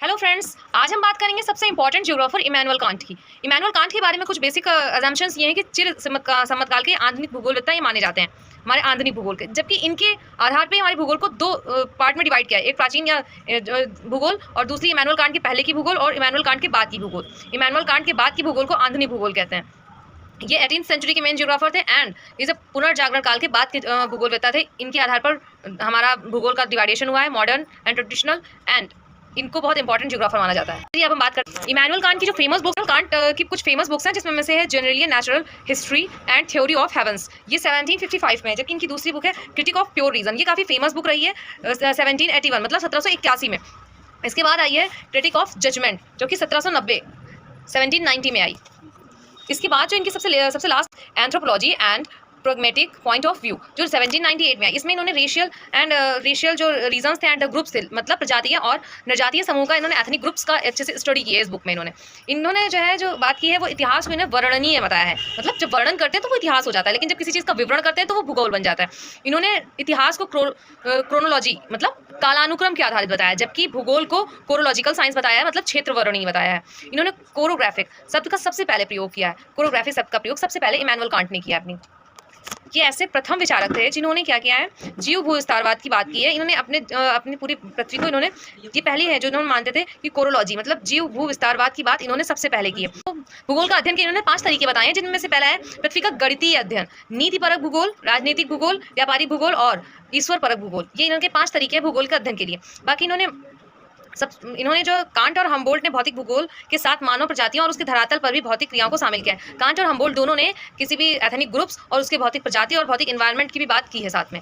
Hello friends, आज हम बात करेंगे सबसे इंपॉर्टेंट ज्योग्राफर इमैनुअल कांट की। इमैनुअल कांट के बारे में कुछ बेसिक अजम्पशंस ये हैं कि चिर समकाल के आधुनिक भूगोलवेत्ता ये माने जाते हैं, हमारे आधुनिक भूगोल के। जबकि इनके आधार पे हमारे भूगोल को दो पार्ट में डिवाइड किया है, एक प्राचीन या भूगोल और दूसरी इमैनुअल कांट के पहले की भूगोल और इमैनुअल कांट के बाद की भूगोल। इमैनुअल कांट के बाद की भूगोल को आधुनिक भूगोल कहते हैं। ये 18th सेंचुरी के मेन ज्योग्राफर थे एंड इस पुनर्जागरण काल के बाद के भूगोलवेत्ता थे। इनके आधार पर हमारा भूगोल का डिवाइडेशन हुआ है, मॉडर्न एंड ट्रेडिशनल, एंड इनको बहुत इंपॉर्टेंट ज्योग्राफर माना जाता है। अब हम बात करते हैं इमैनुअल कांट की जो फेमस बुक्स हैं। कांट की कुछ फेमस बुक्स हैं जिसमें से है generally natural history and theory of heavens, ये 1755 में है। जबकि इनकी दूसरी बुक है क्रिटिक ऑफ प्योर रीजन, ये काफ़ी फेमस बुक रही है 1781 मतलब 1781 में। इसके बाद आई है क्रिटिक ऑफ जजमेंट जो कि 1790 में आई। इसके बाद जो इनकी सबसे last anthropology and pragmatic point of view जो 1798 में है। इसमें इन्होंने रेशियल जो रीजन्स थे एंड ग्रुप्स थे, मतलब प्रजातीय और निर्जातीय समूह का इन्होंने एथनिक ग्रुप्स का अच्छे से स्टडी किया है इस बुक में। इन्होंने जो बात की है वो इतिहास को इन्हें वर्णनीय बताया है। मतलब जब वर्णन करते हैं तो वो इतिहास हो जाता है, लेकिन जब किसी चीज़ का विवरण करते हैं तो वो भूगोल बन जाता है। इन्होंने इतिहास को क्रोनोलॉजी मतलब कालानुक्रम के आधारित बताया है, जबकि भूगोल को कोरोलॉजिकल साइंस बताया है, मतलब क्षेत्र वर्णनीय बताया है। इन्होंने कोरोग्राफिक शब्द का सबसे पहले प्रयोग किया है। कोरोग्राफिक शब्द का प्रयोग सबसे पहले इमैनुअल कांट ने किया अपनी। ये ऐसे प्रथम विचारक थे जिन्होंने क्या किया है, जीव भू विस्तारवाद की बात की है। इन्होंने अपनी पूरी पृथ्वी को ये पहली है जो इन्होंने मानते थे कि कोरोलॉजी मतलब जीव भू विस्तारवाद की बात इन्होंने सबसे पहले की है। तो भूगोल का अध्ययन के इन्होंने 5 तरीके बताए हैं, जिनमें से पहला है पृथ्वी का गणितीय अध्ययन, नीतिपरक भूगोल, राजनीतिक भूगोल, व्यापारिक भूगोल और ईश्वर परक भूगोल। ये इनके 5 तरीके हैं भूगोल के अध्ययन के लिए। बाकी इन्होंने जो कांट और हम्बोल्ट ने भौतिक भूगोल के साथ मानव प्रजातियों और उसके धरातल पर भी भौतिक क्रियाओं को शामिल किया है। कांट और हम्बोल्ट दोनों ने किसी भी एथनिक ग्रुप्स और उसके भौतिक प्रजाति और भौतिक एनवायरनमेंट की भी बात की है साथ में।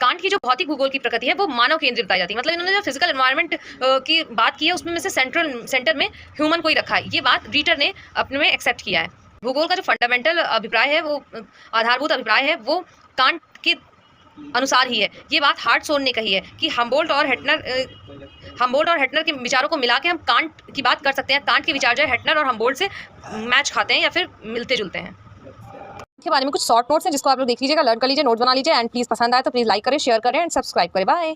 कांट की जो भौतिक भूगोल की प्रकृति है वो मानव केंद्रित बताई जाती है। मतलब इन्होंने जो फिजिकल एनवायरनमेंट की बात की है उसमें से सेंटर में ह्यूमन को ही रखा है। ये बात रीटर ने अपने में एक्सेप्ट किया है। भूगोल का जो फंडामेंटल अभिप्राय है, वो आधारभूत अभिप्राय है, वो कांट के अनुसार ही है। ये बात हार्टसोन ने कही है कि हम्बोल्ट और हेटनर के विचारों को मिला के हम कांट की बात कर सकते हैं। कांट के विचार जो है हेटनर और हम्बोल्ट से मैच खाते हैं या फिर मिलते जुलते हैं। के बारे में कुछ शॉर्ट नोट्स हैं जिसको आप लोग देख लीजिएगा, लर्न कर लीजिए, नोट्स बना लीजिए एंड प्लीज़ पसंद आए तो प्लीज़ लाइक करें, शेयर करें एंड सब्सक्राइब करें। बाय।